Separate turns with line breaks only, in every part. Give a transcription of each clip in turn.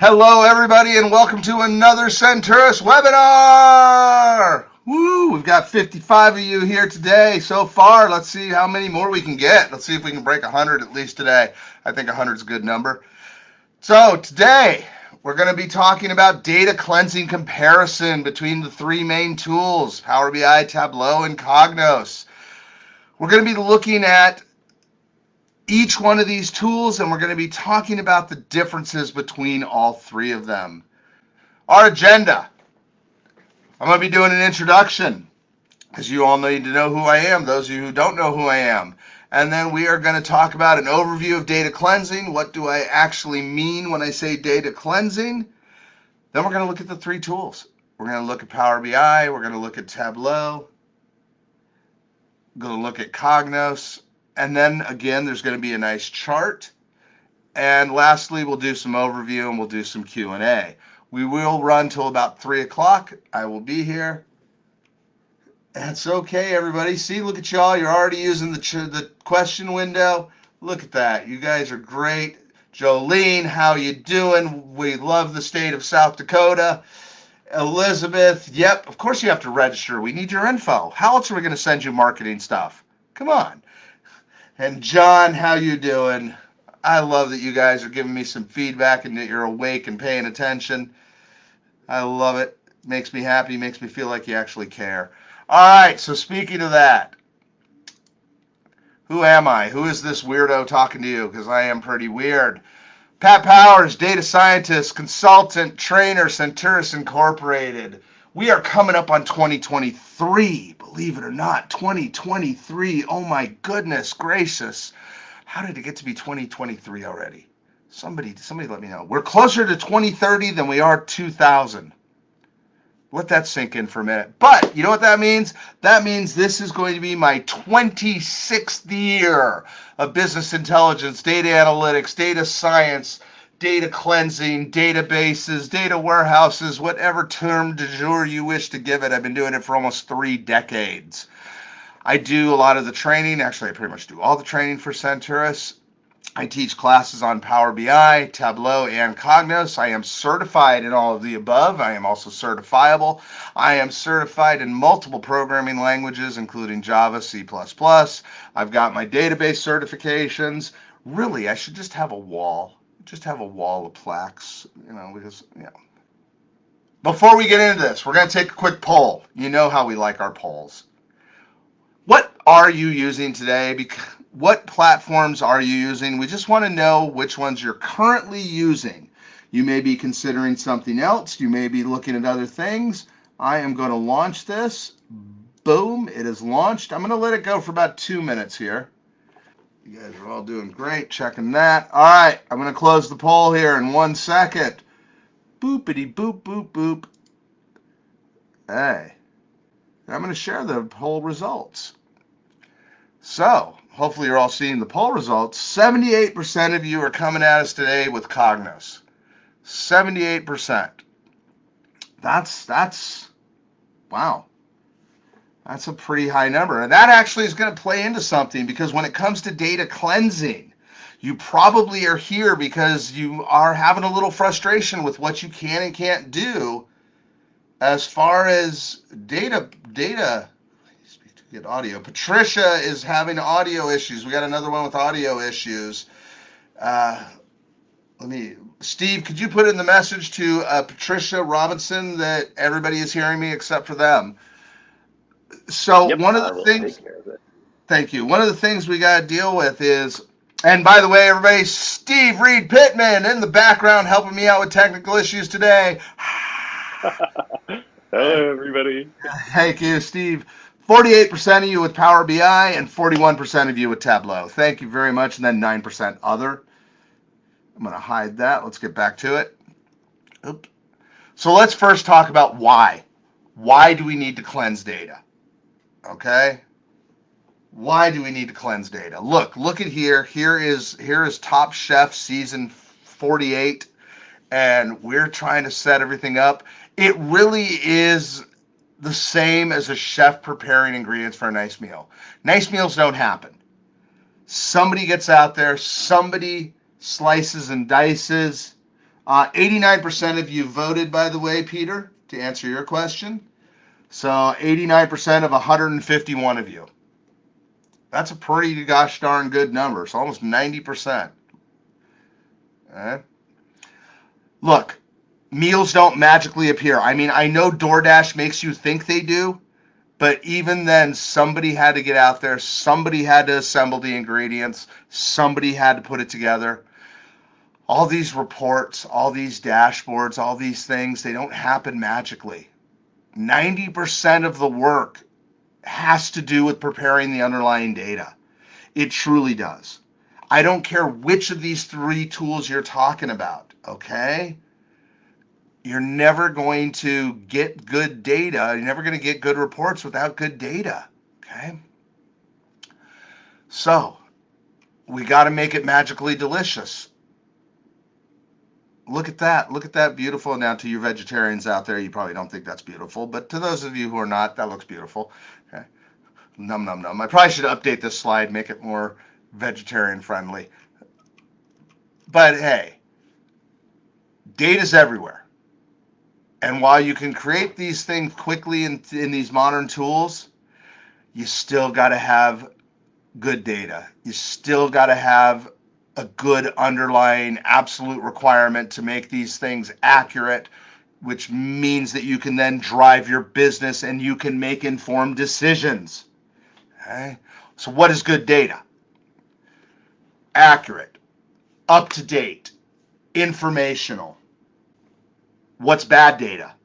Hello, everybody, and welcome to another Senturus webinar. Woo! We've got 55 of you here today so far. Let's see how many more we can get. Let's see if we can break 100 at least today. I think 100 is a good number. So today we're going to be talking about data cleansing comparison between the three main tools, Power BI, Tableau, and Cognos. We're going to be looking at each one of these tools, and we're going to be talking about the differences between all three of them. Our agenda. I'm going to be doing an introduction, because you all need to know who I am, those of you who don't know who I am. And then we are going to talk about an overview of data cleansing. What do I actually mean when I say data cleansing? Then we're going to look at the three tools. We're going to look at Power BI. We're going to look at Tableau. We're going to look at Cognos. And then, again, there's going to be a nice chart. And lastly, we'll do some overview and we'll do some Q&A. We will run till about 3 o'clock. I will be here. That's okay, everybody. See, look at y'all. You're already using the question window. Look at that. You guys are great. Jolene, how you doing? We love the state of South Dakota. Elizabeth, yep, of course you have to register. We need your info. How else are we going to send you marketing stuff? Come on. And John, how you doing? I love that you guys are giving me some feedback and that you're awake and paying attention. I love it. Makes me happy, makes me feel like you actually care. All right, so speaking of that, who am I? Who is this weirdo talking to you? Because I am pretty weird. Pat Powers, data scientist, consultant, trainer, Senturus Incorporated. We are coming up on 2023, believe it or not, 2023. Oh my goodness gracious. How did it get to be 2023 already? Somebody let me know. We're closer to 2030 than we are 2000. Let that sink in for a minute. But you know what that means? That means this is going to be my 26th year of business intelligence, data analytics, data science, data cleansing, databases, data warehouses, whatever term de jour you wish to give it. I've been doing it for almost 3 decades. I do a lot of the training. Actually, I pretty much do all the training for Senturus. I teach classes on Power BI, Tableau, and Cognos. I am certified in all of the above. I am also certifiable. I am certified in multiple programming languages, including Java, C++. I've got my database certifications. Really, I should just have a wall. Just have a wall of plaques, because. Before we get into this, we're going to take a quick poll. You know how we like our polls. What are you using today? What platforms are you using? We just want to know which ones you're currently using. You may be considering something else. You may be looking at other things. I am going to launch this. Boom, it is launched. I'm going to let it go for about 2 minutes here. You guys are all doing great, checking that. All right, I'm going to close the poll here in 1 second. Boopity boop, boop, boop. Hey, I'm going to share the poll results. So, hopefully you're all seeing the poll results. 78% of you are coming at us today with Cognos. 78%. That's wow. That's a pretty high number. And that actually is going to play into something, because when it comes to data cleansing, you probably are here because you are having a little frustration with what you can and can't do as far as data. Get audio. Patricia is having audio issues. We got another one with audio issues. Steve, could you put in the message to Patricia Robinson that everybody is hearing me except for them? So
yep,
one of the things, thank you. One of the things we got to deal with is, and by the way, everybody, Steve Reed Pittman in the background helping me out with technical issues today.
Hello, everybody.
Thank you, Steve. 48% of you with Power BI and 41% of you with Tableau. Thank you very much. And then 9% other. I'm going to hide that. Let's get back to it. Oops. So let's first talk about why. Why do we need to cleanse data? Okay? Why do we need to cleanse data? Look at here. Here is Top Chef season 48, and we're trying to set everything up. It really is the same as a chef preparing ingredients for a nice meal. Nice meals don't happen. Somebody gets out there, somebody slices and dices 89% of you voted, by the way, Peter, to answer your question. So 89% of 151 of you. That's a pretty gosh darn good number. It's almost 90%. Okay. Look, meals don't magically appear. I mean, I know DoorDash makes you think they do, but even then, somebody had to get out there. Somebody had to assemble the ingredients. Somebody had to put it together. All these reports, all these dashboards, all these things, they don't happen magically. 90% of the work has to do with preparing the underlying data. It truly does. I don't care which of these three tools you're talking about, okay? You're never going to get good data. You're never going to get good reports without good data, okay? So, we got to make it magically delicious. Look at that. Look at that beautiful. Now, to you vegetarians out there, you probably don't think that's beautiful, but to those of you who are not, that looks beautiful. Okay. Num, num, num. I probably should update this slide, make it more vegetarian friendly. But hey, data's everywhere. And while you can create these things quickly in these modern tools, you still got to have good data. You still got to have a good underlying absolute requirement to make these things accurate, which means that you can then drive your business and you can make informed decisions. Okay? So what is good data? Accurate, up to date, informational. What's bad data?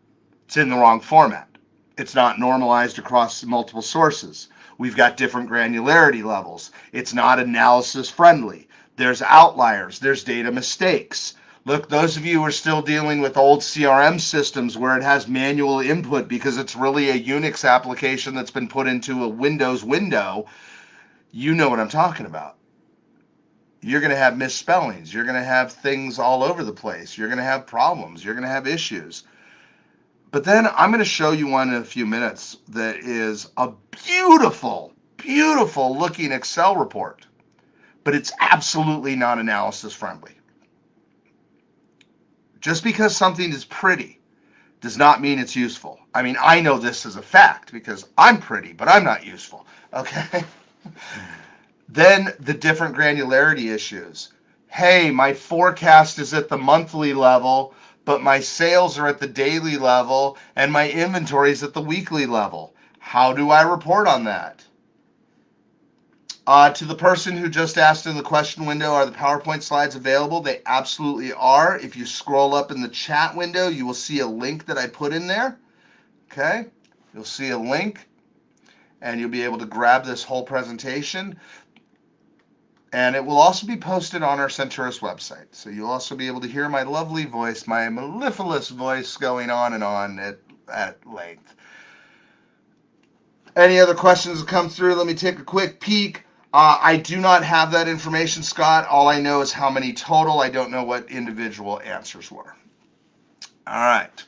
It's in the wrong format. It's not normalized across multiple sources. We've got different granularity levels. It's not analysis friendly. There's outliers. There's data mistakes. Look, those of you who are still dealing with old CRM systems where it has manual input because it's really a Unix application that's been put into a Windows window, you know what I'm talking about. You're going to have misspellings. You're going to have things all over the place. You're going to have problems. You're going to have issues. But then I'm going to show you one in a few minutes that is a beautiful, beautiful looking Excel report. But it's absolutely not analysis friendly. Just because something is pretty does not mean it's useful. I mean, I know this as a fact because I'm pretty, but I'm not useful. Okay? Then the different granularity issues. Hey, my forecast is at the monthly level, but my sales are at the daily level, and my inventory is at the weekly level. How do I report on that? To the person who just asked in the question window, are the PowerPoint slides available? They absolutely are. If you scroll up in the chat window, you will see a link that I put in there. Okay? You'll see a link, and you'll be able to grab this whole presentation. And it will also be posted on our Senturus website. So you'll also be able to hear my lovely voice, my mellifluous voice going on and on at length. Any other questions that come through? Let me take a quick peek. I do not have that information, Scott. All I know is how many total. I don't know what individual answers were. All right.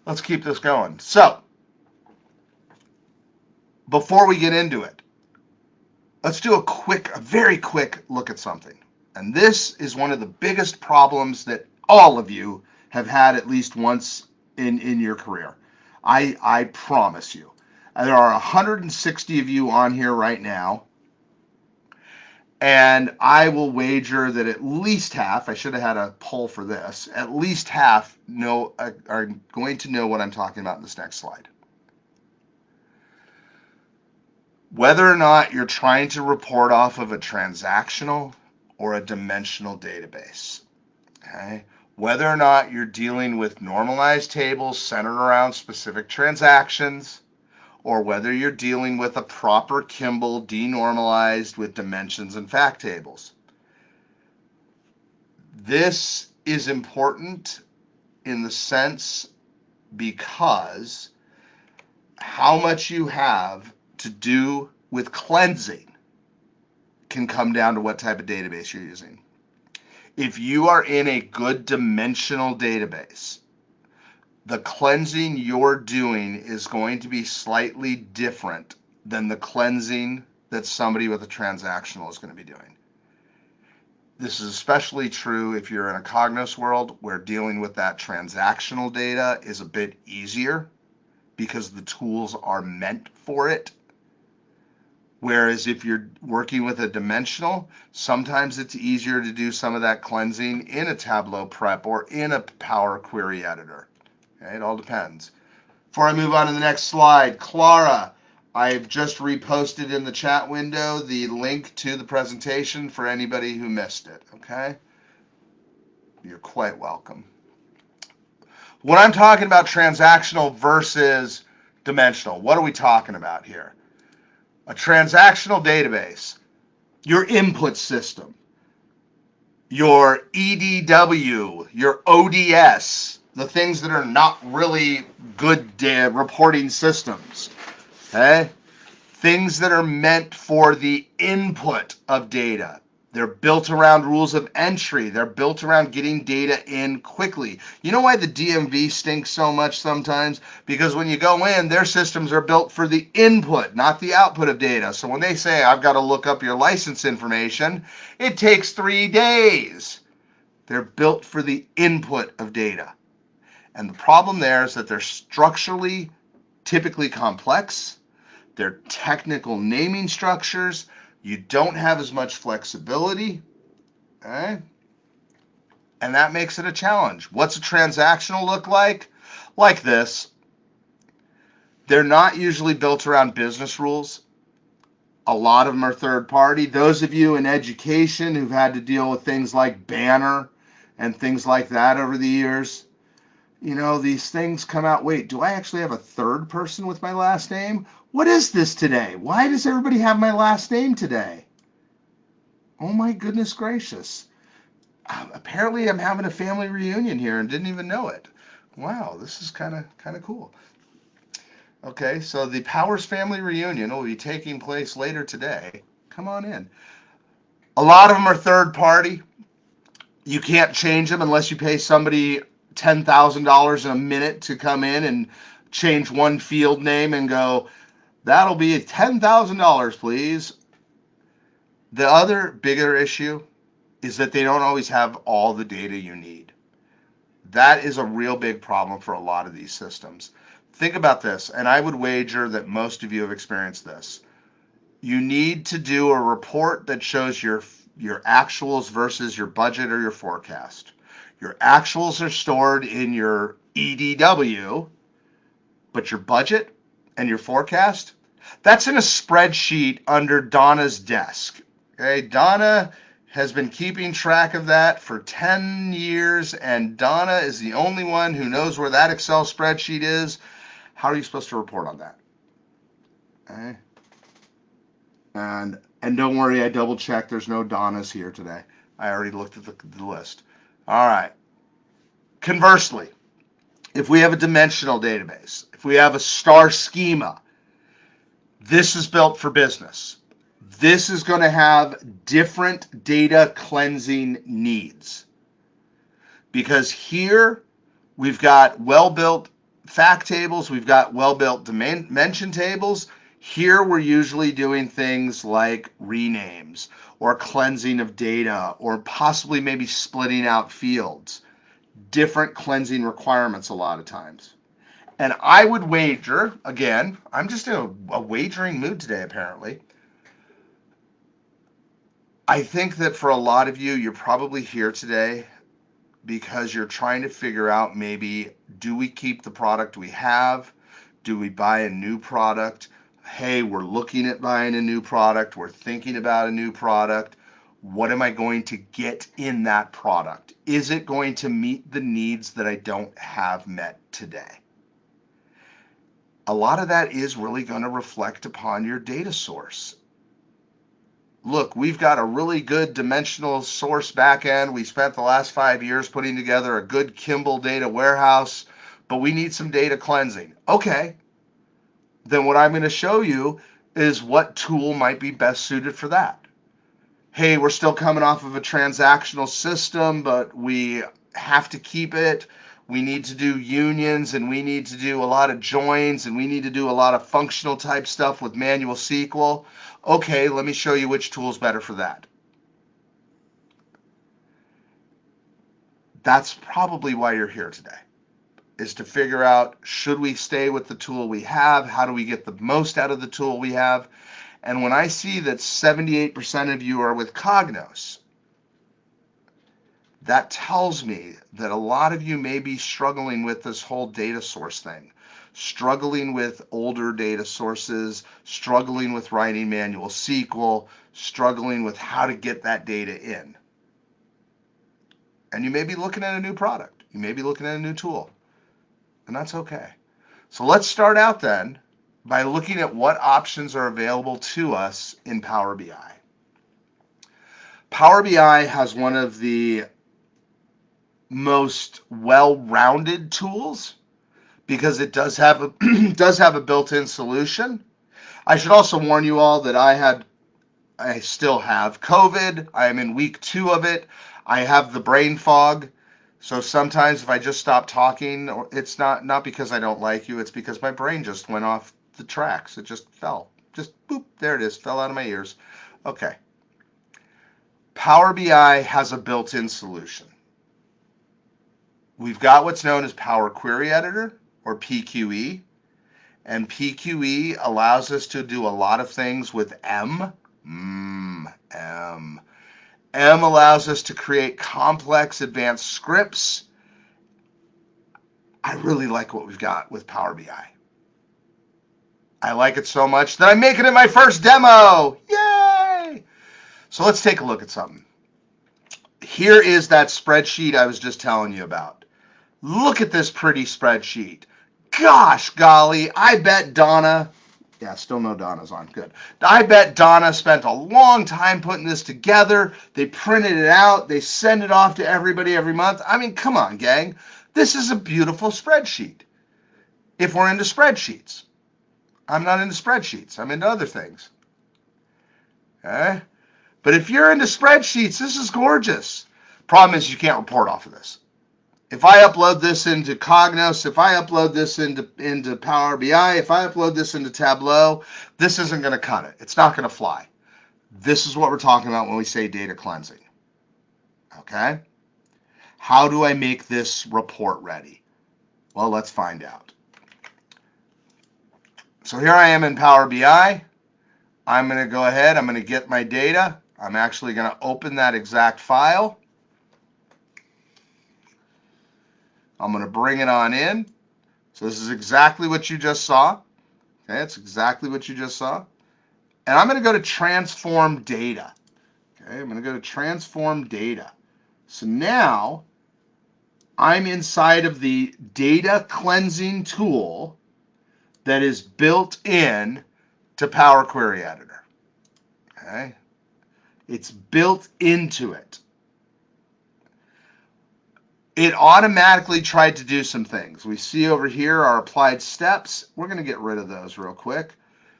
Let's keep this going. So, before we get into it, let's do a very quick look at something. And this is one of the biggest problems that all of you have had at least once in your career. I promise you. There are 160 of you on here right now, and I will wager that at least half, I should have had a poll for this, at least half are going to know what I'm talking about in this next slide. Whether or not you're trying to report off of a transactional or a dimensional database, okay? Whether or not you're dealing with normalized tables centered around specific transactions, or whether you're dealing with a proper Kimball denormalized with dimensions and fact tables. This is important in the sense because how much you have to do with cleansing can come down to what type of database you're using. If you are in a good dimensional database, the cleansing you're doing is going to be slightly different than the cleansing that somebody with a transactional is going to be doing. This is especially true if you're in a Cognos world where dealing with that transactional data is a bit easier because the tools are meant for it. Whereas if you're working with a dimensional, sometimes it's easier to do some of that cleansing in a Tableau prep or in a Power Query editor. Okay, it all depends. Before I move on to the next slide, Clara, I've just reposted in the chat window the link to the presentation for anybody who missed it, okay? You're quite welcome. When I'm talking about transactional versus dimensional, what are we talking about here? A transactional database, your input system, your EDW, your ODS, the things that are not really good reporting systems, okay? Things that are meant for the input of data. They're built around rules of entry. They're built around getting data in quickly. You know why the DMV stinks so much sometimes? Because when you go in, their systems are built for the input, not the output of data. So when they say, I've got to look up your license information, it takes 3 days. They're built for the input of data. And the problem there is that they're structurally typically complex. They're technical naming structures. You don't have as much flexibility, okay? And that makes it a challenge. What's a transactional look like? Like this. They're not usually built around business rules. A lot of them are third party. Those of you in education who've had to deal with things like Banner and things like that over the years, you know, these things come out, wait, do I actually have a third person with my last name? What is this today? Why does everybody have my last name today? Oh my goodness gracious. Apparently I'm having a family reunion here and didn't even know it. Wow, this is kind of cool. Okay, so the Powers family reunion will be taking place later today. Come on in. A lot of them are third party. You can't change them unless you pay somebody $10,000 in a minute to come in and change one field name and go, that'll be $10,000, please. The other bigger issue is that they don't always have all the data you need. That is a real big problem for a lot of these systems. Think about this, and I would wager that most of you have experienced this. You need to do a report that shows your actuals versus your budget or your forecast. Your actuals are stored in your EDW, but your budget and your forecast, that's in a spreadsheet under Donna's desk. Okay, Donna has been keeping track of that for 10 years, and Donna is the only one who knows where that Excel spreadsheet is. How are you supposed to report on that? Okay. And don't worry, I double checked. There's no Donnas here today. I already looked at the list. All right. Conversely, if we have a dimensional database, if we have a star schema, this is built for business. This is going to have different data cleansing needs. Because here we've got well-built fact tables, we've got well-built dimension tables. Here we're usually doing things like renames or cleansing of data or possibly maybe splitting out fields. Different cleansing requirements a lot of times. And I would wager, again, I'm just in a wagering mood today apparently. I think that for a lot of you, you're probably here today because you're trying to figure out maybe, do we keep the product we have? Do we buy a new product? Hey, we're looking at buying a new product. We're thinking about a new product. What am I going to get in that product? Is it going to meet the needs that I don't have met today? A lot of that is really going to reflect upon your data source. Look, we've got a really good dimensional source backend. We spent the last 5 years putting together a good Kimball data warehouse, but we need some data cleansing. Okay, then what I'm going to show you is what tool might be best suited for that. Hey, we're still coming off of a transactional system, but we have to keep it. We need to do unions, and we need to do a lot of joins, and we need to do a lot of functional type stuff with manual SQL. Okay, let me show you which tool is better for that. That's probably why you're here today, is to figure out, should we stay with the tool we have? How do we get the most out of the tool we have? And when I see that 78% of you are with Cognos, that tells me that a lot of you may be struggling with this whole data source thing, struggling with older data sources, struggling with writing manual SQL, struggling with how to get that data in. And you may be looking at a new product. You may be looking at a new tool. And that's okay. So let's start out then by looking at what options are available to us in Power BI. Power BI has one of the most well-rounded tools because it does have a does have a built-in solution. I should also warn you all that I still have COVID. I am in week 2 of it. I have the brain fog. So sometimes if I just stop talking, it's not because I don't like you, it's because my brain just went off the tracks. It just fell. Just boop, there it is, fell out of my ears. Okay. Power BI has a built-in solution. We've got what's known as Power Query Editor, or PQE, and PQE allows us to do a lot of things with M. M allows us to create complex advanced scripts. I really like what we've got with Power BI. I like it so much that I'm making it my first demo. Yay! So let's take a look at something. Here is that spreadsheet I was just telling you about. Look at this pretty spreadsheet. Gosh golly, I bet Donna, yeah, still no Donna's on, good. I bet Donna spent a long time putting this together. They printed it out. They send it off to everybody every month. I mean, come on, gang. This is a beautiful spreadsheet. If we're into spreadsheets. I'm not into spreadsheets. I'm into other things. Okay? But if you're into spreadsheets, this is gorgeous. Problem is you can't report off of this. If I upload this into Cognos, if I upload this into Power BI, if I upload this into Tableau, this isn't going to cut it. It's not going to fly. This is what we're talking about when we say data cleansing. Okay? How do I make this report ready? Well, let's find out. So here I am in Power BI. I'm going to go ahead. I'm going to get my data. I'm actually going to open that exact file. I'm going to bring it on in. So this is exactly what you just saw. Okay, it's exactly what you just saw. And I'm going to go to transform data. Okay, I'm going to go to transform data. So now I'm inside of the data cleansing tool that is built in to Power Query Editor. Okay, it's built into it. It automatically tried to do some things. We see over here our applied steps. We're going to get rid of those real quick.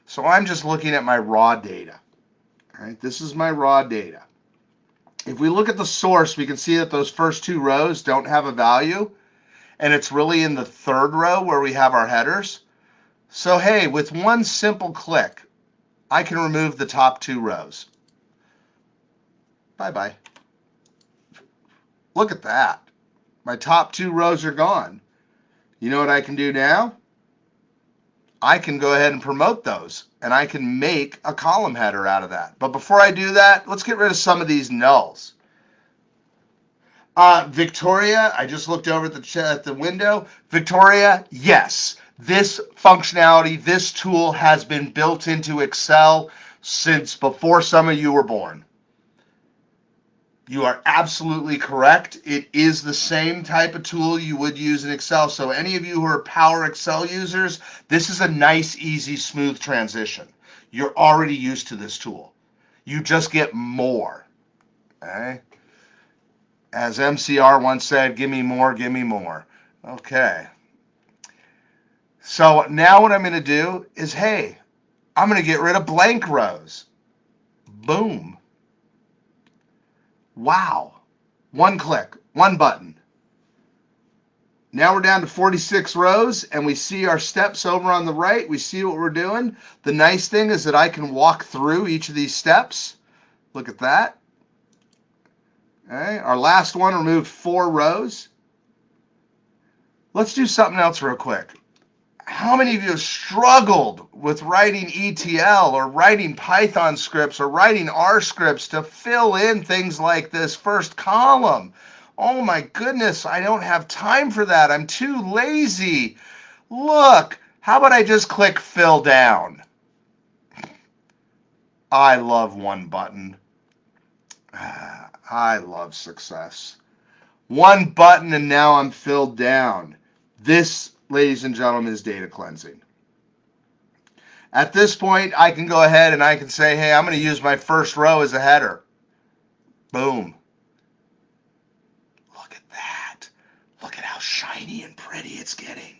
So I'm just looking at my raw data. All right, this is my raw data. If we look at the source, we can see that those first 2 rows don't have a value, and it's really in the 3rd row where we have our headers. So hey, with one simple click, I can remove the top 2 rows. Bye-bye. Look at that. My top 2 rows are gone. You know what I can do now? I can go ahead and promote those, and I can make a column header out of that. But before I do that, let's get rid of some of these nulls. Victoria, I just looked over at the window. Victoria, yes, this functionality, this tool has been built into Excel since before some of you were born. You are absolutely correct. It is the same type of tool you would use in Excel. So any of you who are Power Excel users, this is a nice, easy, smooth transition. You're already used to this tool. You just get more. Okay? As MCR once said, give me more, give me more. Okay. So now what I'm going to do is, hey, I'm going to get rid of blank rows. Boom. Wow. One click, one button. Now we're down to 46 rows, and we see our steps over on the right. We see what we're doing. The nice thing is that I can walk through each of these steps. Look at that. Okay, our last one removed 4 rows. Let's do something else real quick. How many of you have struggled with writing ETL or writing Python scripts or writing R scripts to fill in things like this first column? Oh my goodness, I don't have time for that. I'm too lazy. Look, how about I just click fill down? I love one button. I love success. One button and now I'm filled down. This, ladies and gentlemen, is data cleansing. At this point, I can go ahead and I can say, hey, I'm going to use my first row as a header. Boom. Look at that. Look at how shiny and pretty it's getting.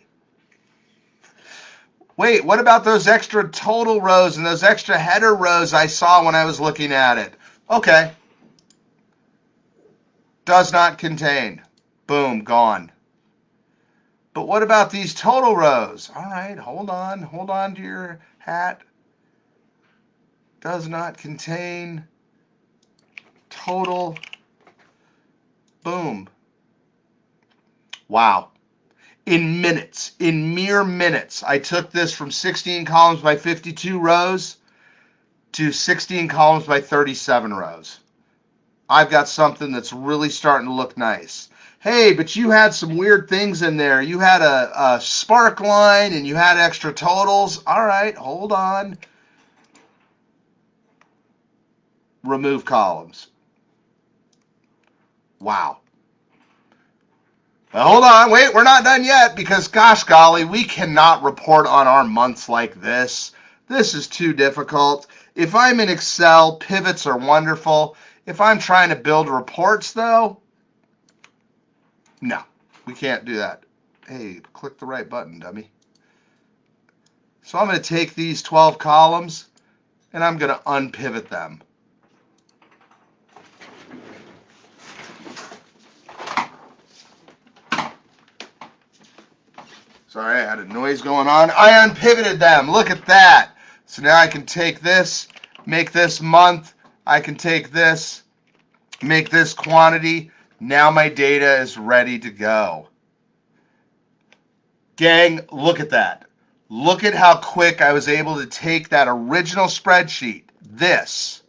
Wait, what about those extra total rows and those extra header rows I saw when I was looking at it? Okay. Does not contain. Boom, gone. But what about these total rows? All right, hold on to your hat. Does not contain total. Boom. Wow. In minutes, in mere minutes, I took this from 16 columns by 52 rows to 16 columns by 37 rows. I've got something that's really starting to look nice. Hey, but you had some weird things in there. You had a spark line and you had extra totals. All right, hold on. Remove columns. Wow. But hold on, wait, we're not done yet because, gosh golly, we cannot report on our months like this. This is too difficult. If I'm in Excel, pivots are wonderful. If I'm trying to build reports, though, no, we can't do that. Hey, click the right button, dummy. So I'm going to take these 12 columns and I'm going to unpivot them. Sorry, I had a noise going on. I unpivoted them. Look at that. So now I can take this, make this month. I can take this, make this quantity. Now my data is ready to go. Gang, look at that. Look at how quick I was able to take that original spreadsheet, this,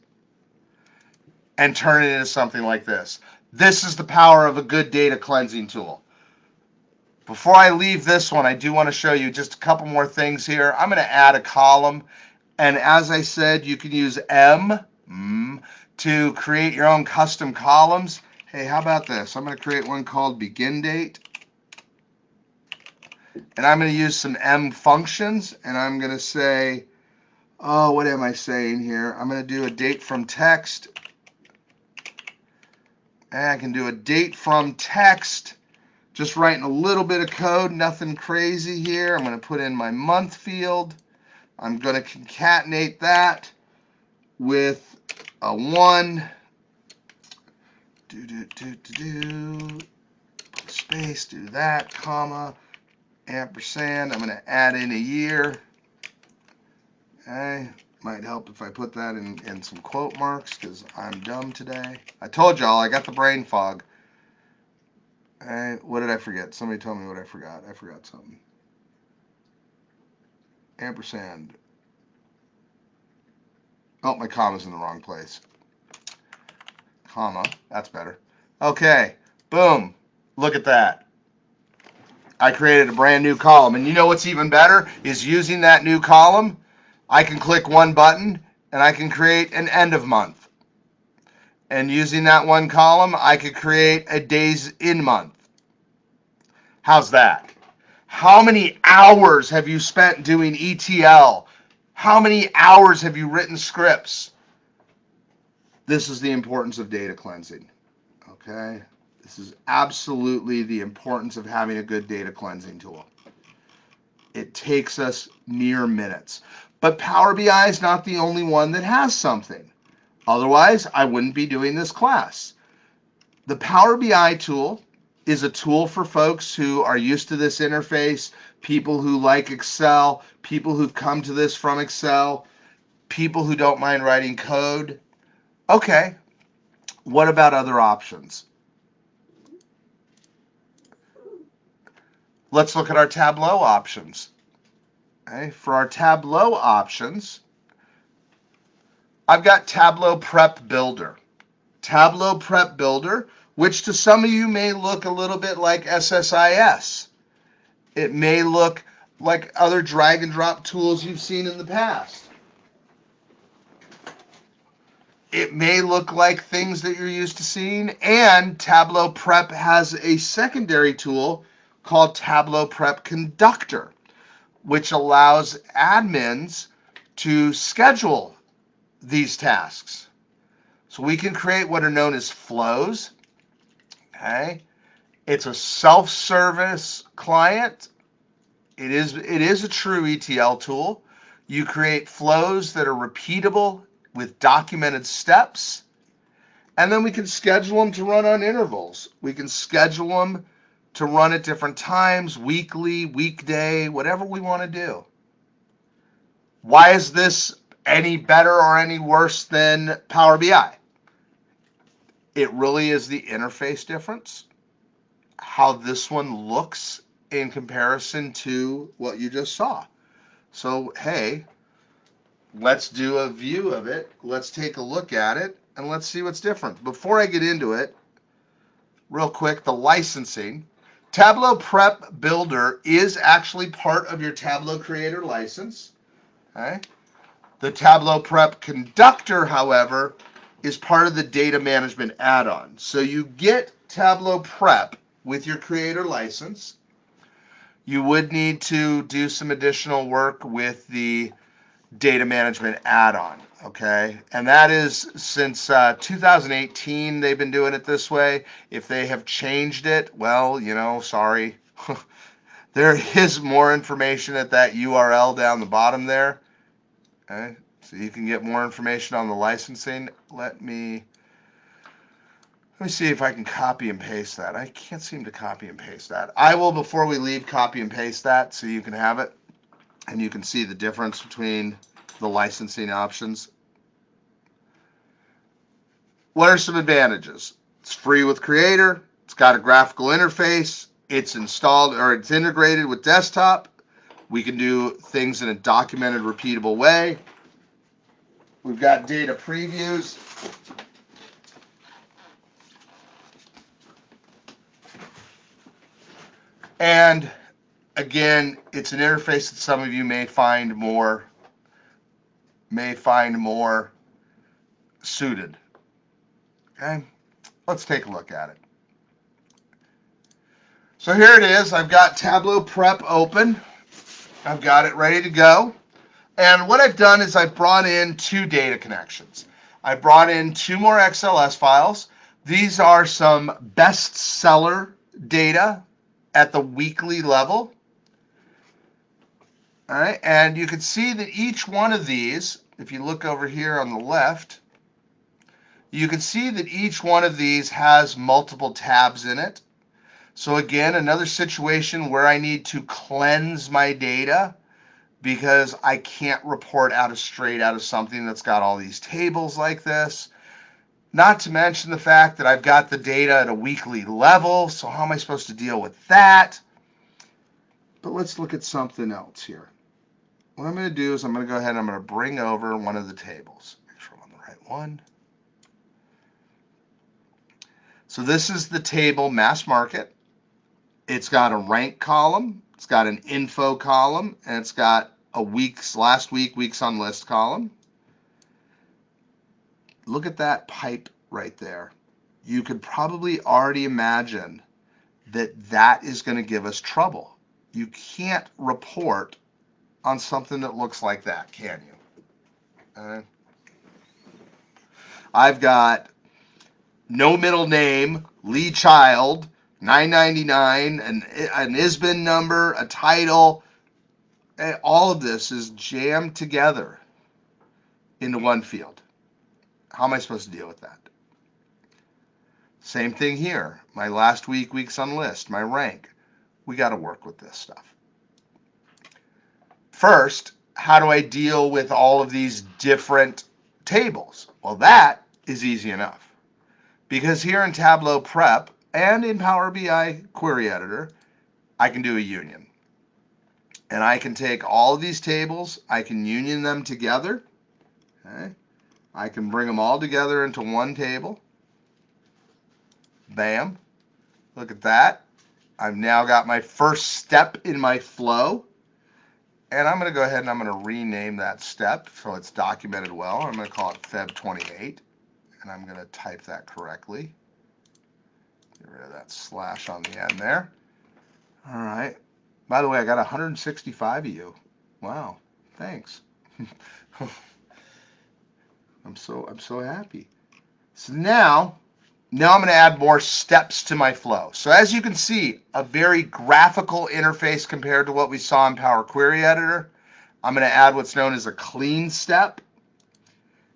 and turn it into something like this. This is the power of a good data cleansing tool. Before I leave this one, I do want to show you just a couple more things here. I'm going to add a column. And as I said, you can use M to create your own custom columns. Hey, how about this? I'm going to create one called begin date. And I'm going to use some M functions. And I'm going to say, oh, what am I saying here? I'm going to do a date from text. And I can do a date from text. Just writing a little bit of code, nothing crazy here. I'm going to put in my month field. I'm going to concatenate that with a 1. Space, do that, comma, ampersand. I'm going to add in a year. Okay. Might help if I put that in some quote marks because I'm dumb today. I told y'all I got the brain fog. What did I forget? Somebody told me what I forgot. I forgot something. Ampersand. Oh, my comma's in the wrong place. Comma. That's better. Okay. Boom. Look at that. I created a brand new column. And you know what's even better is using that new column, I can click one button and I can create an end of month. And using that one column, I could create a days in month. How's that? How many hours have you spent doing ETL? How many hours have you written scripts? This is the importance of data cleansing. Okay? This is absolutely the importance of having a good data cleansing tool. It takes us mere minutes. But Power BI is not the only one that has something. Otherwise, I wouldn't be doing this class. The Power BI tool is a tool for folks who are used to this interface, people who like Excel, people who've come to this from Excel, people who don't mind writing code. Okay, What about other options? Let's look at our Tableau options. Okay, for our Tableau options, I've got Tableau Prep Builder. Tableau Prep Builder, which to some of you may look a little bit like SSIS. It may look like other drag and drop tools you've seen in the past. It may look like things that you're used to seeing, and Tableau Prep has a secondary tool called Tableau Prep Conductor, which allows admins to schedule these tasks. So we can create what are known as flows. Okay, it's a self-service client. It is a true ETL tool. You create flows that are repeatable with documented steps, and then we can schedule them to run on intervals. We can schedule them to run at different times, weekly, weekday, whatever we want to do. Why is this any better or any worse than Power BI? It really is the interface difference, how this one looks in comparison to what you just saw. So, hey, let's do a view of it. Let's take a look at it, and let's see what's different. Before I get into it, real quick, the licensing. Tableau Prep Builder is actually part of your Tableau Creator license. Okay? The Tableau Prep Conductor, however, is part of the data management add-on. So you get Tableau Prep with your Creator license. You would need to do some additional work with the data management add-on, okay? And that is since 2018 they've been doing it this way. If they have changed it, well, sorry. There is more information at that URL down the bottom there. Okay, so you can get more information on the licensing. Let me see if I can copy and paste that. I can't seem to copy and paste that. I will, before we leave, copy and paste that so you can have it. And you can see the difference between the licensing options. What are some advantages? It's free with Creator. It's got a graphical interface. It's installed, or it's integrated with desktop. We can do things in a documented, repeatable way. We've got data previews. And again, it's an interface that some of you may find more suited. Okay, let's take a look at it. So here it is. I've got Tableau Prep open. I've got it ready to go. And what I've done is I've brought in 2 data connections. I brought in 2 more XLS files. These are some bestseller data at the weekly level. All right, and you can see that each one of these, if you look over here on the left, you can see that each one of these has multiple tabs in it. So again, another situation where I need to cleanse my data because I can't report straight out of something that's got all these tables like this. Not to mention the fact that I've got the data at a weekly level, so how am I supposed to deal with that? But let's look at something else here. What I'm going to do is I'm going to go ahead and I'm going to bring over one of the tables. Make sure I'm on the right one. So this is the table mass market. It's got a rank column, it's got an info column, and it's got a last week, weeks on list column. Look at that pipe right there. You could probably already imagine that is going to give us trouble. You can't report on something that looks like that, can you? I've got no middle name, Lee Child, 999, an ISBN number, a title. All of this is jammed together into one field. How am I supposed to deal with that? Same thing here. My last week, weeks on list, my rank. We got to work with this stuff. First, how do I deal with all of these different tables? Well, that is easy enough. Because here in Tableau Prep and in Power BI Query Editor, I can do a union. And I can take all of these tables, I can union them together. Okay? I can bring them all together into one table. Bam. Look at that. I've now got my first step in my flow. And I'm going to go ahead and I'm going to rename that step so it's documented well. I'm going to call it Feb 28. And I'm going to type that correctly. Get rid of that slash on the end there. All right. By the way, I got 165 of you. Wow. Thanks. I'm so happy. So now I'm going to add more steps to my flow. So as you can see, a very graphical interface compared to what we saw in Power Query Editor. I'm going to add what's known as a clean step.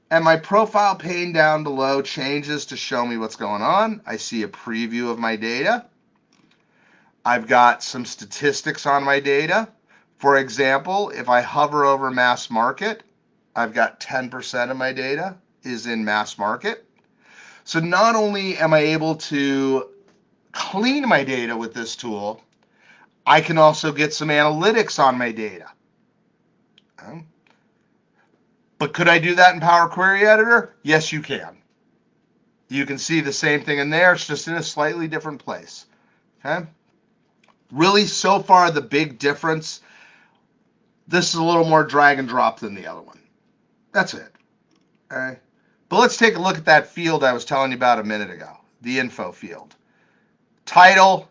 And my profile pane down below changes to show me what's going on. I see a preview of my data. I've got some statistics on my data. For example, if I hover over mass market, I've got 10% of my data is in mass market. So not only am I able to clean my data with this tool, I can also get some analytics on my data. But could I do that in Power Query Editor? Yes, you can. You can see the same thing in there. It's just in a slightly different place. Okay? Really, so far, the big difference, this is a little more drag and drop than the other one. That's it. Okay? But let's take a look at that field I was telling you about a minute ago, the info field. Title,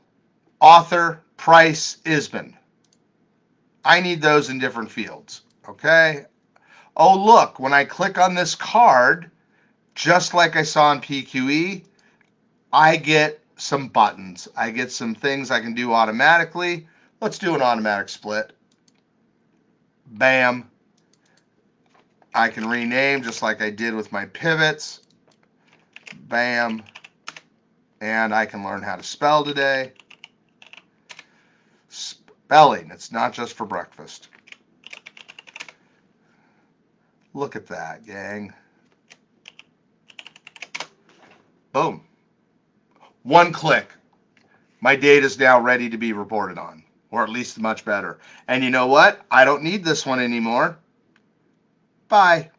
author, price, ISBN. I need those in different fields. Okay? Oh, look, when I click on this card, just like I saw in PQE, I get some buttons. I get some things I can do automatically. Let's do an automatic split. Bam. I can rename just like I did with my pivots. Bam. And I can learn how to spell today. Spelling. It's not just for breakfast. Look at that, gang. Boom. One click. My data is now ready to be reported on, or at least much better. And you know what? I don't need this one anymore. Bye.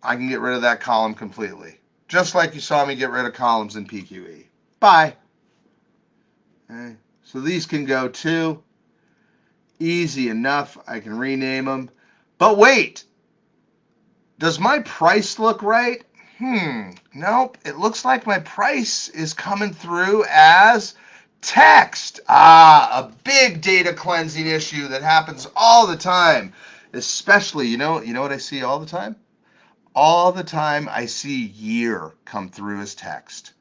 I can get rid of that column completely, just like you saw me get rid of columns in PQE. Bye. Okay. So these can go too. Easy enough. I can rename them. But wait. Does my price look right? Nope. It looks like my price is coming through as text. A big data cleansing issue that happens all the time. Especially, you know what I see all the time? All the time I see year come through as text.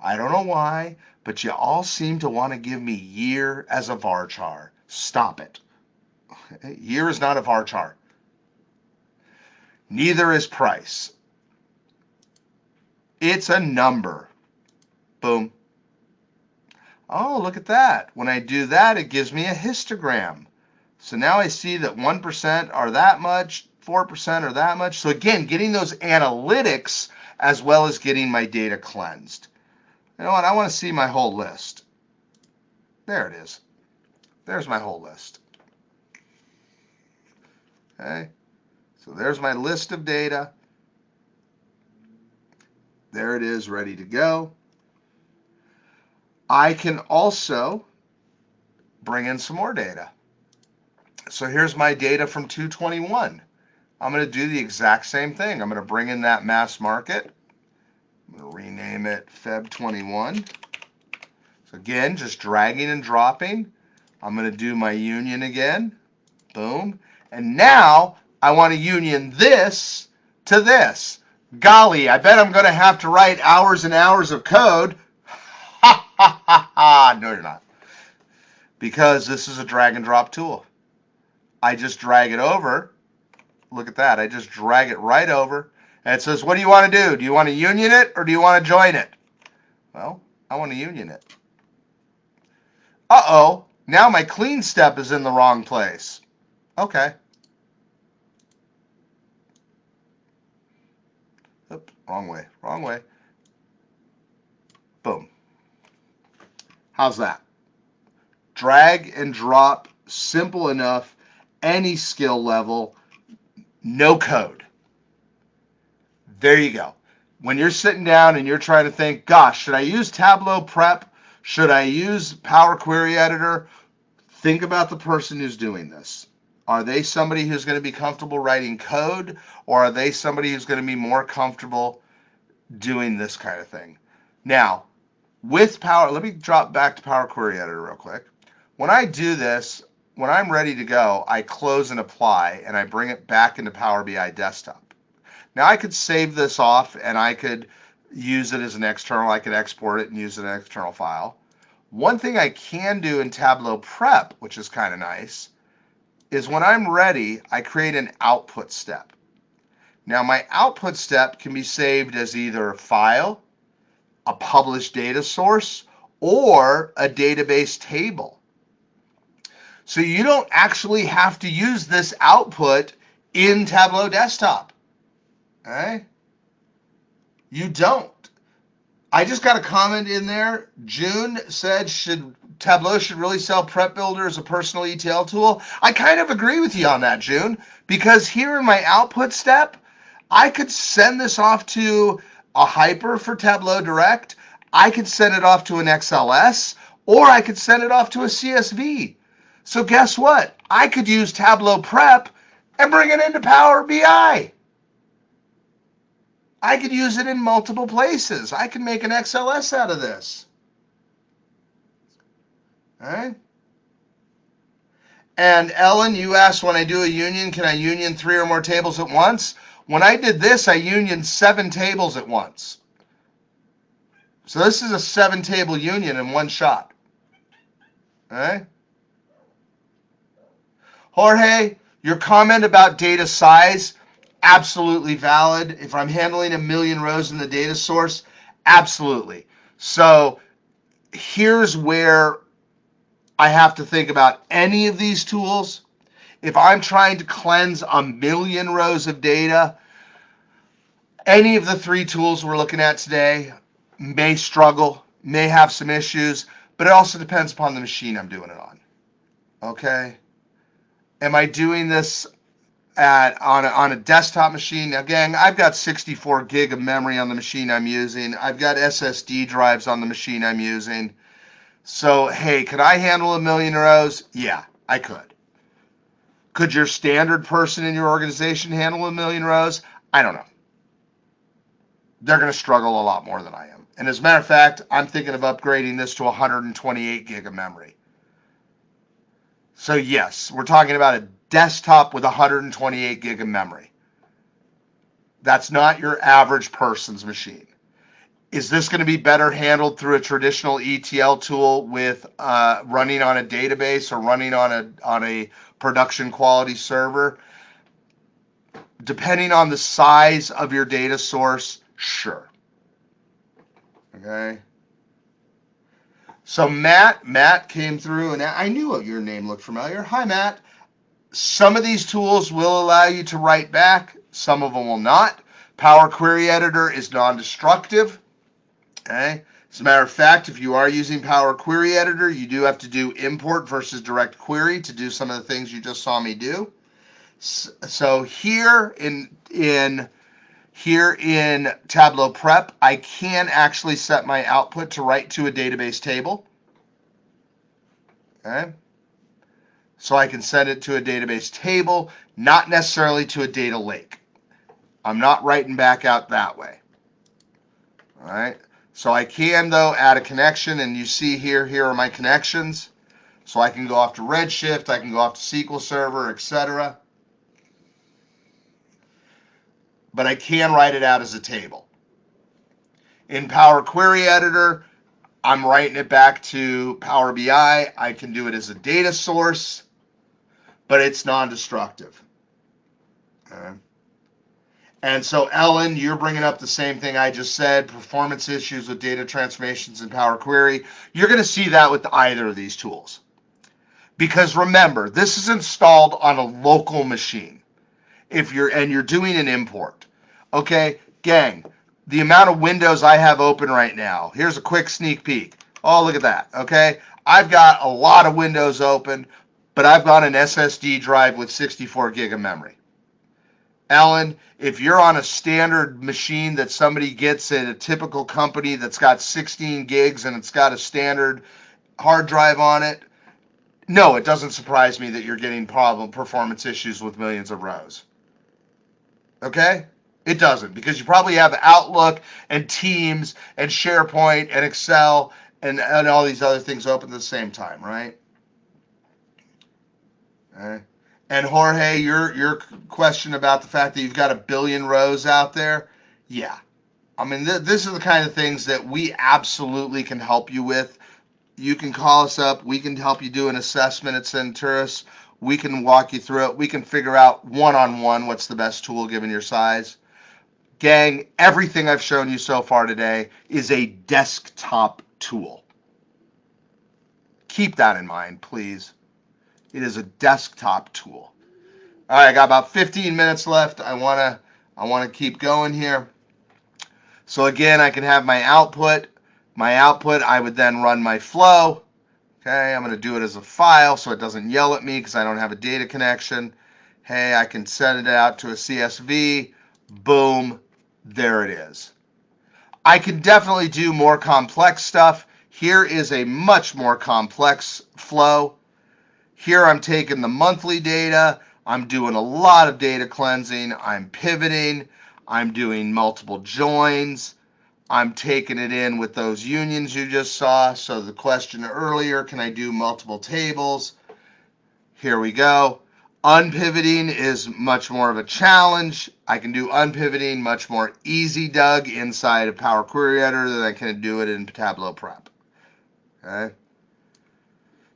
I don't know why, but you all seem to want to give me year as a varchar. Stop it. Year is not a varchar. Neither is price. It's a number. Boom. Oh, look at that. When I do that, it gives me a histogram. So now I see that 1% are that much, 4% are that much. So again, getting those analytics as well as getting my data cleansed. You know what? I want to see my whole list. There it is. There's my whole list. Okay. So there's my list of data. There it is, ready to go. I can also bring in some more data. So here's my data from 221. I'm going to do the exact same thing. I'm going to bring in that mass market. I'm going to rename it Feb 21. So again, just dragging and dropping. I'm going to do my union again. Boom. And now I want to union this to this. Golly, I bet I'm going to have to write hours and hours of code. Ha, ha, ha, ha. No, you're not. Because this is a drag and drop tool. I just drag it over. Look at that. I just drag it right over. And it says, what do you want to do? Do you want to union it or do you want to join it? Well, I want to union it. Uh-oh. Now my clean step is in the wrong place. Okay. Oops, wrong way. How's that? Drag and drop, simple enough, any skill level, no code. There you go. When you're sitting down and you're trying to think, gosh, should I use Tableau Prep? Should I use Power Query Editor? Think about the person who's doing this. Are they somebody who's going to be comfortable writing code, or are they somebody who's going to be more comfortable doing this kind of thing? Now, with Power, let me drop back to Power Query Editor real quick. When I do this, when I'm ready to go, I close and apply, and I bring it back into Power BI Desktop. Now, I could save this off, and I could use it as an external. I could export it and use it as an external file. One thing I can do in Tableau Prep, which is kind of nice, is when I'm ready, I create an output step. Now, my output step can be saved as either a file, a published data source, or a database table. So you don't actually have to use this output in Tableau Desktop. Okay? You don't. I just got a comment in there. June said Tableau should really sell Prep Builder as a personal ETL tool. I kind of agree with you on that, June, because here in my output step, I could send this off to a hyper for Tableau Direct. I could send it off to an XLS, or I could send it off to a CSV. So guess what? I could use Tableau Prep and bring it into Power BI. I could use it in multiple places. I can make an XLS out of this. All right? And Ellen, you asked, when I do a union, can I union 3 or more tables at once? When I did this, I unioned 7 tables at once. So this is a 7-table union in one shot. All right? Jorge, your comment about data size, absolutely valid. If I'm handling 1 million rows in the data source, absolutely. So here's where I have to think about any of these tools. If I'm trying to cleanse 1 million rows of data, any of the 3 tools we're looking at today may struggle, may have some issues, but it also depends upon the machine I'm doing it on. Okay? Am I doing this on a desktop machine? Again, I've got 64 gig of memory on the machine I'm using. I've got SSD drives on the machine I'm using. So, hey, could I handle 1 million rows? Yeah, I could. Could your standard person in your organization handle 1 million rows? I don't know. They're going to struggle a lot more than I am. And as a matter of fact, I'm thinking of upgrading this to 128 gig of memory. So yes, we're talking about a desktop with 128 gig of memory. That's not your average person's machine. Is this going to be better handled through a traditional ETL tool with running on a database or running on a production quality server? Depending on the size of your data source, sure. Okay. So Matt came through, and I knew your name looked familiar. Hi, Matt. Some of these tools will allow you to write back. Some of them will not. Power Query Editor is non-destructive. Okay. As a matter of fact, if you are using Power Query Editor, you do have to do import versus direct query to do some of the things you just saw me do. So here in Tableau Prep, I can actually set my output to write to a database table. Okay. So I can send it to a database table, not necessarily to a data lake. I'm not writing back out that way. All right. So I can, though, add a connection, and you see here are my connections. So I can go off to Redshift, I can go off to SQL Server, etc. But I can write it out as a table. In Power Query Editor, I'm writing it back to Power BI. I can do it as a data source, but it's non-destructive. Okay. And so, Ellen, you're bringing up the same thing I just said, performance issues with data transformations in Power Query. You're going to see that with either of these tools. Because remember, this is installed on a local machine. If you're doing an import. Okay, gang, the amount of windows I have open right now. Here's a quick sneak peek. Oh, look at that, okay? I've got a lot of windows open, but I've got an SSD drive with 64 gig of memory. Ellen, if you're on a standard machine that somebody gets at a typical company that's got 16 gigs and it's got a standard hard drive on it, no, it doesn't surprise me that you're getting performance issues with millions of rows. Okay? It doesn't, because you probably have Outlook and Teams and SharePoint and Excel and all these other things open at the same time, right? Okay. And Jorge, your question about the fact that you've got a billion rows out there, yeah. I mean, this is the kind of things that we absolutely can help you with. You can call us up. We can help you do an assessment at Senturus. We can walk you through it. We can figure out one-on-one what's the best tool given your size. Gang, everything I've shown you so far today is a desktop tool. Keep that in mind, please. It is a desktop tool. All right, I got about 15 minutes left. I want to keep going here. So again, I can have my output. My output, I would then run my flow. Okay, I'm going to do it as a file so it doesn't yell at me because I don't have a data connection. Hey, I can send it out to a CSV. Boom, there it is. I can definitely do more complex stuff. Here is a much more complex flow. Here I'm taking the monthly data. I'm doing a lot of data cleansing. I'm pivoting. I'm doing multiple joins. I'm taking it in with those unions you just saw. So the question earlier, can I do multiple tables? Here we go. Unpivoting is much more of a challenge. I can do unpivoting much more easy, Doug, inside of Power Query Editor than I can do it in Tableau Prep. Okay.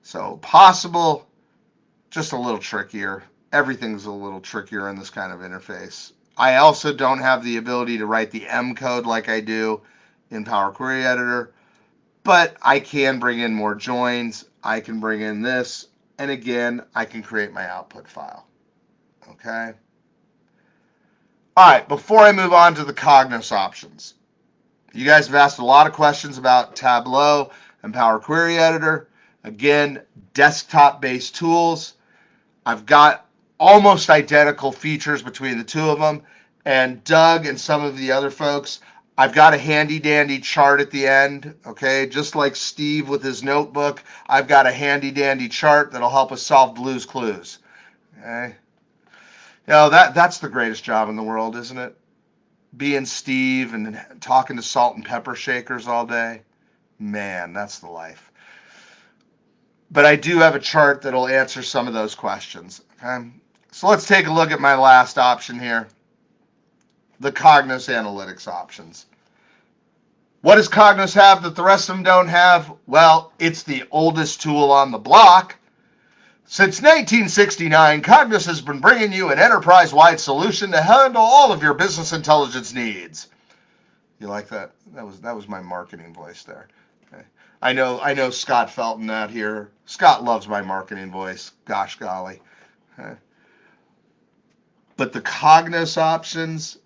So possible, just a little trickier. Everything's a little trickier in this kind of interface. I also don't have the ability to write the M code like I do in Power Query Editor, but I can bring in more joins. I can bring in this, and again, I can create my output file. Okay. All right, before I move on to the Cognos options, you guys have asked a lot of questions about Tableau and Power Query Editor. Again, desktop-based tools. I've got almost identical features between the two of them. And Doug and some of the other folks, I've got a handy-dandy chart at the end, okay? Just like Steve with his notebook, I've got a handy-dandy chart that'll help us solve Blue's Clues, okay? You know, that's the greatest job in the world, isn't it? Being Steve and talking to salt and pepper shakers all day. Man, that's the life. But I do have a chart that'll answer some of those questions, okay? So let's take a look at my last option here, the Cognos Analytics options. What does Cognos have that the rest of them don't have? Well, it's the oldest tool on the block. Since 1969, Cognos has been bringing you an enterprise-wide solution to handle all of your business intelligence needs. You like that? That was my marketing voice there. Okay. I know Scott Felton out here. Scott loves my marketing voice. Gosh golly. Okay. But the Cognos options,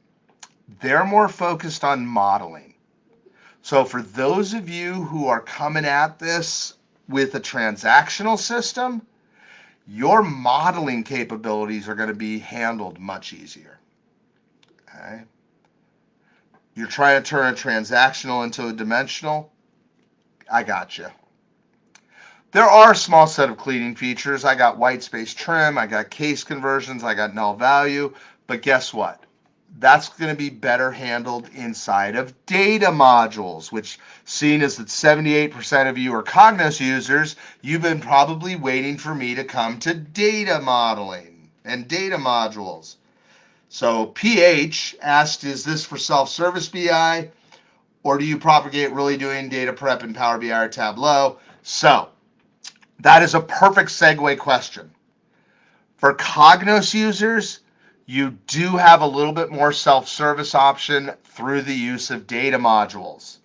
they're more focused on modeling. So for those of you who are coming at this with a transactional system, your modeling capabilities are going to be handled much easier. Okay? You're trying to turn a transactional into a dimensional, I got you. There are a small set of cleaning features. I got white space trim, I got case conversions, I got null value, but guess what? That's going to be better handled inside of data modules, which, seeing as that 78% of you are Cognos users, you've been probably waiting for me to come to data modeling and data modules. So PH asked, is this for self-service BI, or do you propagate really doing data prep in Power BI or Tableau? So that is a perfect segue question. For Cognos users, you do have a little bit more self-service option through the use of data modules.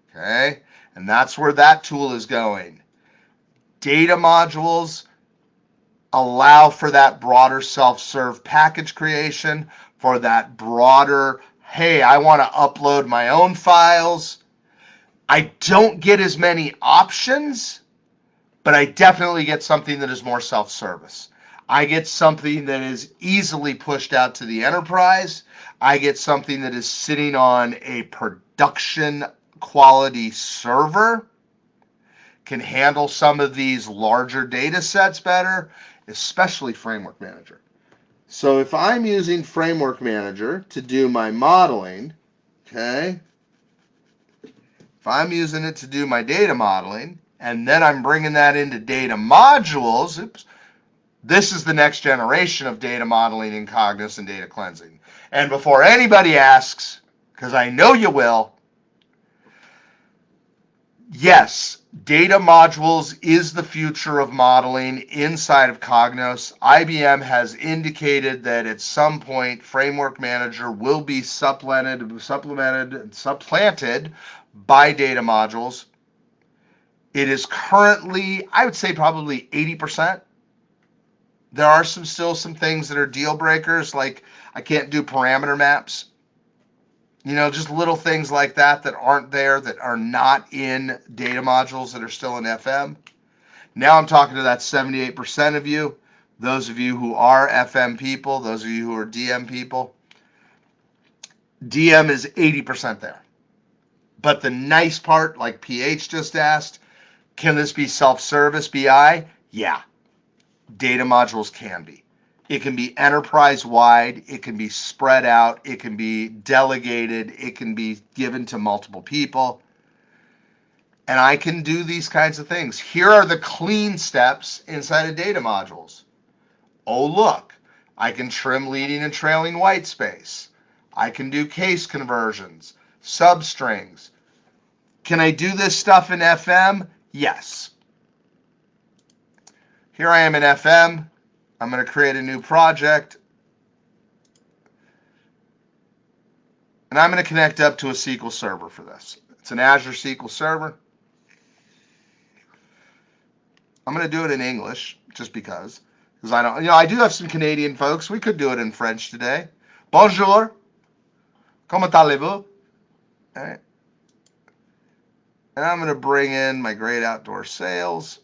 Okay, and that's where that tool is going. Data modules allow for that broader self-serve package creation, for that broader, hey, I want to upload my own files. I don't get as many options, but I definitely get something that is more self-service. I get something that is easily pushed out to the enterprise. I get something that is sitting on a production quality server, can handle some of these larger data sets better, especially Framework Manager. So if I'm using Framework Manager to do my modeling, okay, if I'm using it to do my data modeling, and then I'm bringing that into data modules, oops, this is the next generation of data modeling in Cognos and data cleansing. And before anybody asks, because I know you will, yes, data modules is the future of modeling inside of Cognos. IBM has indicated that at some point Framework Manager will be supplanted by data modules. It is currently, I would say, probably 80%. There are still some things that are deal breakers, like I can't do parameter maps. Just little things like that aren't there, that are not in data modules, that are still in FM. Now I'm talking to that 78% of you, those of you who are FM people, those of you who are DM people. DM is 80% there. But the nice part, like PH just asked, can this be self-service BI? Yeah. Data modules can be. It can be enterprise-wide. It can be spread out. It can be delegated. It can be given to multiple people. And I can do these kinds of things. Here are the clean steps inside of data modules. Oh, look, I can trim leading and trailing white space. I can do case conversions, substrings. Can I do this stuff in FM? Yes. Here I am in FM. I'm going to create a new project. And I'm going to connect up to a SQL Server for this. It's an Azure SQL Server. I'm going to do it in English, just because I don't, I do have some Canadian folks. We could do it in French today. Bonjour. Comment allez-vous? All right. And I'm going to bring in my great outdoor sales.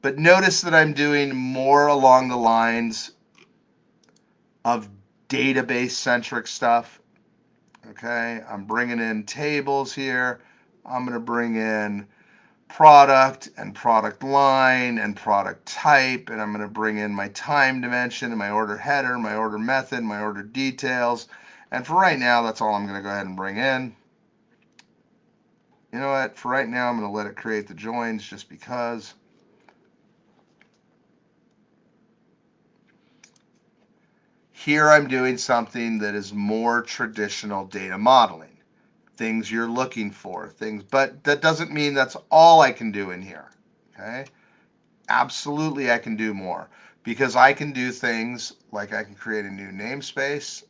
But notice that I'm doing more along the lines of database-centric stuff. Okay, I'm bringing in tables here. I'm going to bring in product and product line and product type, and I'm going to bring in my time dimension and my order header, my order method, my order details. And for right now, that's all I'm going to go ahead and bring in. You know what? For right now, I'm going to let it create the joins just because. Here I'm doing something that is more traditional data modeling, things you're looking for, but that doesn't mean that's all I can do in here, okay? Absolutely I can do more, because I can do things like I can create a new namespace.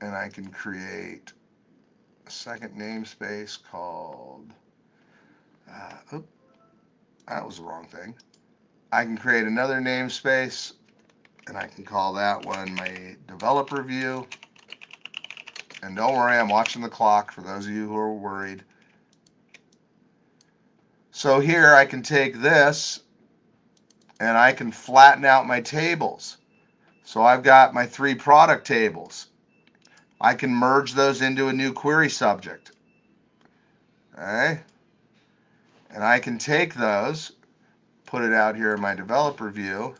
And I can create a second namespace called, that was the wrong thing. I can create another namespace, and I can call that one my developer view. And don't worry, I'm watching the clock for those of you who are worried. So here I can take this, and I can flatten out my tables. So I've got my 3 product tables. I can merge those into a new query subject. Okay? And I can take those, put it out here in my developer view,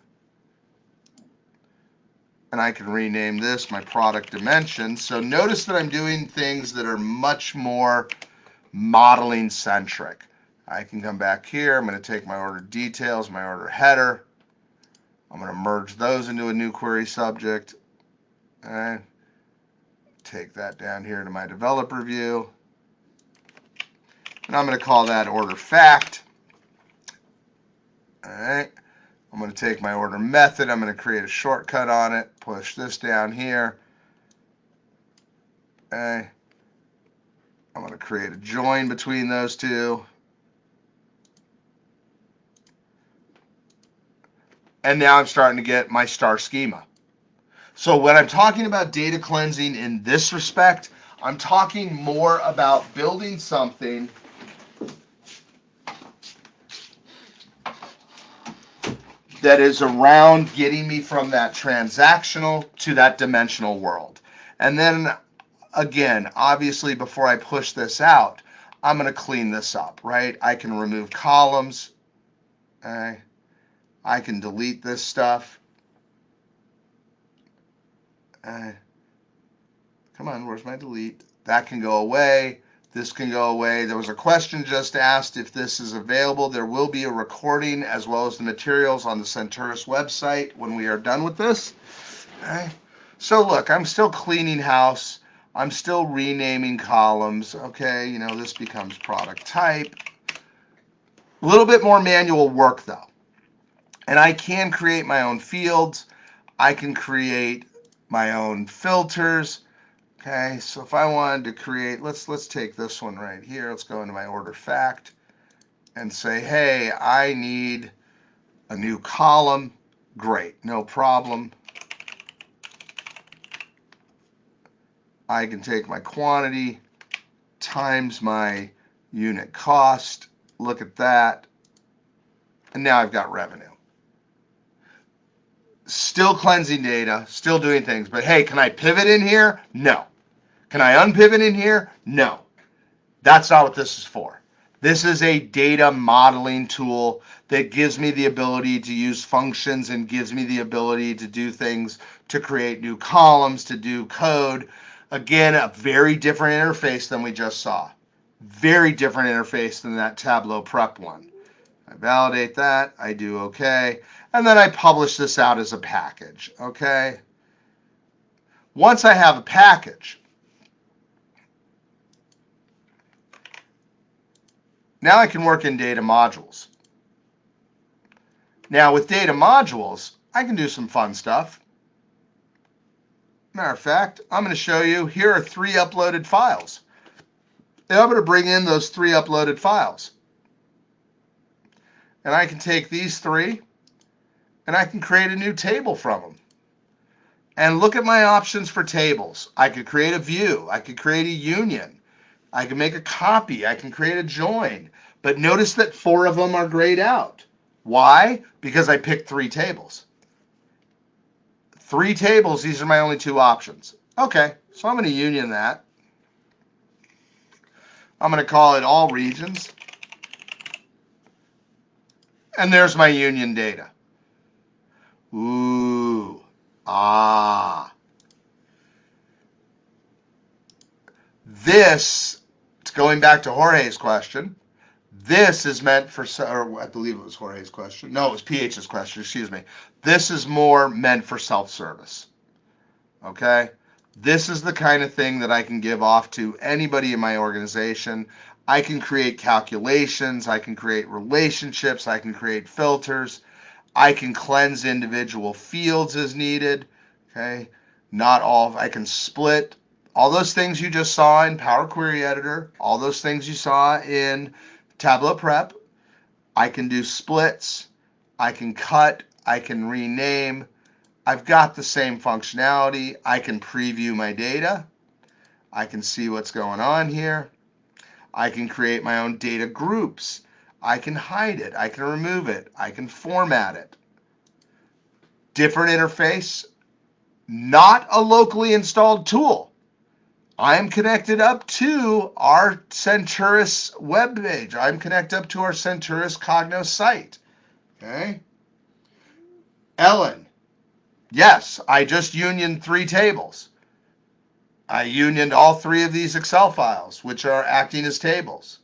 and I can rename this my product dimension. So notice that I'm doing things that are much more modeling centric. I can come back here. I'm going to take my order details, my order header. I'm going to merge those into a new query subject. Okay. Take that down here to my developer view. And I'm going to call that order fact. All right. I'm going to take my order method. I'm going to create a shortcut on it. Push this down here. Okay. I'm going to create a join between those two. And now I'm starting to get my star schema. So when I'm talking about data cleansing in this respect, I'm talking more about building something that is around getting me from that transactional to that dimensional world. And then again, obviously before I push this out, I'm going to clean this up, right? I can remove columns. Okay. I can delete this stuff. Come on, where's my delete? That can go away. This can go away. There was a question just asked if this is available. There will be a recording as well as the materials on the Senturus website when we are done with this. Okay. So look, I'm still cleaning house. I'm still renaming columns. Okay, you know, this becomes product type. A little bit more manual work though. And I can create my own fields. I can create my own filters. Okay, so if I wanted to create, let's take this one right here. Let's go into my order fact and say, hey, I need a new column. Great, no problem. I can take my quantity times my unit cost. Look at that. And now I've got revenue. Still cleansing data, still doing things. But hey, can I pivot in here? No. Can I unpivot in here? No. That's not what this is for. This is a data modeling tool that gives me the ability to use functions and gives me the ability to do things, to create new columns, to do code. Again, a very different interface than we just saw. Very different interface than that Tableau prep one. I validate that, I do okay, and then I publish this out as a package, okay? Once I have a package, now I can work in data modules. Now with data modules, I can do some fun stuff. Matter of fact, I'm going to show you, here are 3 uploaded files. And I'm going to bring in those 3 uploaded files. And I can take these 3 and I can create a new table from them. And look at my options for tables. I could create a view. I could create a union. I can make a copy. I can create a join. But notice that 4 of them are grayed out. Why? Because I picked 3 tables. 3 tables, these are my only 2 options. Okay, so I'm going to union that. I'm going to call it all regions. And there's my union data. Ooh, ah. This, going back to Jorge's question, this is meant for, or I believe it was Jorge's question. No, it was PH's question, excuse me. This is more meant for self-service, okay? This is the kind of thing that I can give off to anybody in my organization. I can create calculations, I can create relationships, I can create filters, I can cleanse individual fields as needed, okay? Not all, I can split. All those things you just saw in Power Query Editor, all those things you saw in Tableau Prep, I can do splits, I can cut, I can rename. I've got the same functionality. I can preview my data. I can see what's going on here. I can create my own data groups. I can hide it. I can remove it. I can format it. Different interface, not a locally installed tool. I'm connected up to our Senturus webpage. I'm connected up to our Senturus Cognos site. Okay. Ellen, yes, I just unioned 3 tables. I unioned all 3 of these Excel files, which are acting as tables.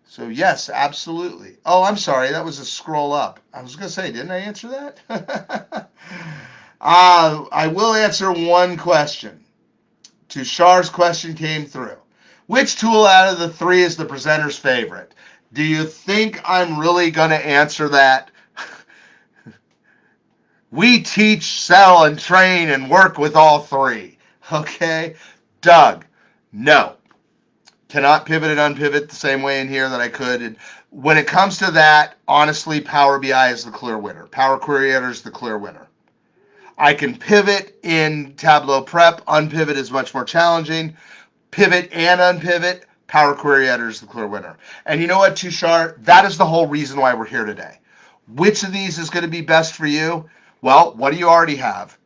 So yes, absolutely. Oh, I'm sorry, that was a scroll up. I was going to say, didn't I answer that? I will answer one question. Tushar's question came through. Which tool out of the 3 is the presenter's favorite? Do you think I'm really going to answer that? We teach, sell, and train and work with all 3. Okay? Doug, no. Cannot pivot and unpivot the same way in here that I could. And when it comes to that, honestly, Power BI is the clear winner. Power Query Editor is the clear winner. I can pivot in Tableau Prep. Unpivot is much more challenging. Pivot and unpivot. Power Query Editor is the clear winner. And you know what, Tushar? That is the whole reason why we're here today. Which of these is going to be best for you? Well, what do you already have?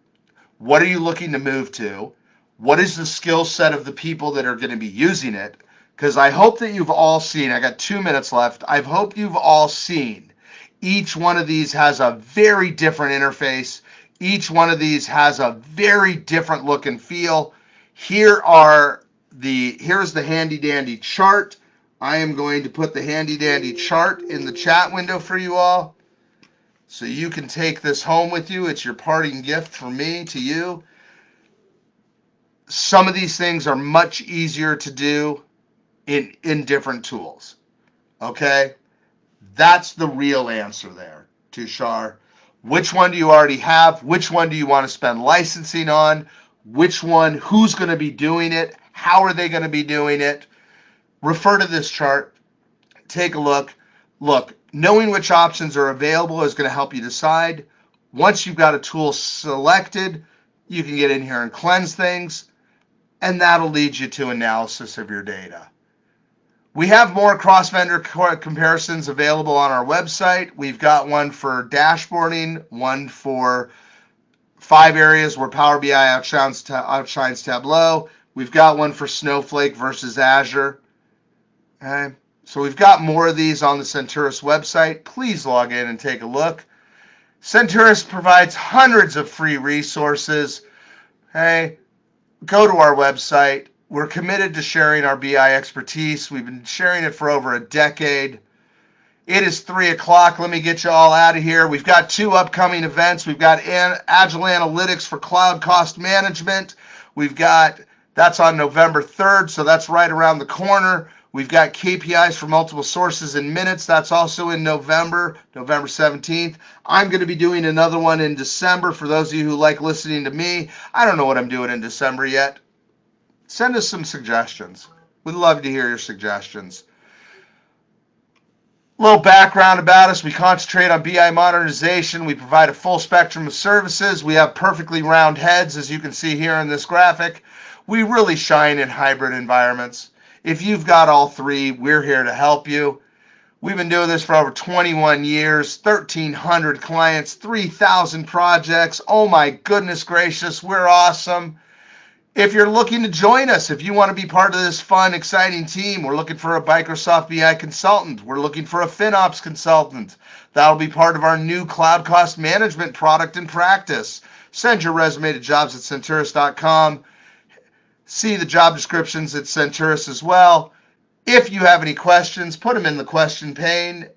What are you looking to move to? What is the skill set of the people that are going to be using it? Because I hope that you've all seen, I got 2 minutes left. I hope you've all seen each one of these has a very different interface. Each one of these has a very different look and feel. Here's the handy dandy chart. I am going to put the handy dandy chart in the chat window for you all, so you can take this home with you. It's your parting gift from me to you. Some of these things are much easier to do in different tools. Okay? That's the real answer there, Tushar. Which one do you already have? Which one do you want to spend licensing on? Which one? Who's going to be doing it? How are they going to be doing it? Refer to this chart. Take a look. Look, knowing which options are available is going to help you decide. Once you've got a tool selected, you can get in here and cleanse things, and that'll lead you to analysis of your data. We have more cross-vendor comparisons available on our website. We've got one for dashboarding, one for 5 areas where Power BI outshines Tableau. We've got one for Snowflake versus Azure. Okay. So we've got more of these on the Senturus website. Please log in and take a look. Senturus provides hundreds of free resources. Okay. Go to our website. We're committed to sharing our BI expertise. We've been sharing it for over a decade. It is 3 o'clock. Let me get you all out of here. We've got 2 upcoming events. We've got Agile Analytics for Cloud Cost Management. That's on November 3rd, so that's right around the corner. We've got KPIs for multiple sources in minutes. That's also in November 17th. I'm going to be doing another one in December for those of you who like listening to me. I don't know what I'm doing in December yet. Send us some suggestions. We'd love to hear your suggestions. A little background about us. We concentrate on BI modernization. We provide a full spectrum of services. We have perfectly round heads, as you can see here in this graphic. We really shine in hybrid environments. If you've got all 3, we're here to help you. We've been doing this for over 21 years, 1,300 clients, 3,000 projects. Oh my goodness gracious, we're awesome. If you're looking to join us, if you want to be part of this fun, exciting team, we're looking for a Microsoft BI consultant. We're looking for a FinOps consultant. That'll be part of our new cloud cost management product and practice. Send your resume to jobs@senturus.com. See the job descriptions at Senturus as well. If you have any questions, put them in the question pane.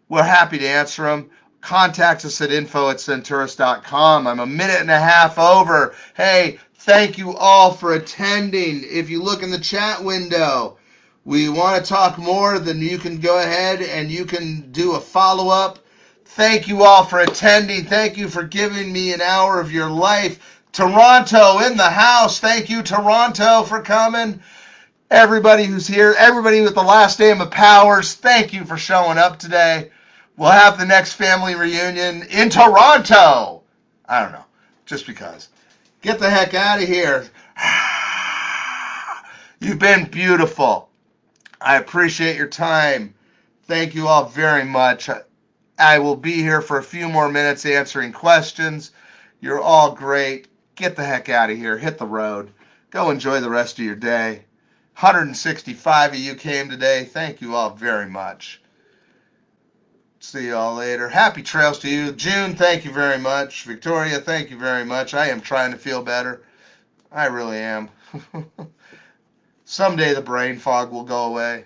We're happy to answer them. Contact us at info@senturus.com. I'm a minute and a half over. Hey, thank you all for attending. If you look in the chat window, we want to talk more, then you can go ahead and you can do a follow-up. Thank you all for attending. Thank you for giving me an hour of your life. Toronto in the house. Thank you, Toronto, for coming. Everybody who's here, everybody with the last name of Powers, thank you for showing up today. We'll have the next family reunion in Toronto. I don't know, just because. Get the heck out of here. You've been beautiful. I appreciate your time. Thank you all very much. I will be here for a few more minutes answering questions. You're all great. Get the heck out of here. Hit the road. Go enjoy the rest of your day. 165 of you came today. Thank you all very much. See you all later. Happy trails to you. June, thank you very much. Victoria, thank you very much. I am trying to feel better. I really am. Someday the brain fog will go away.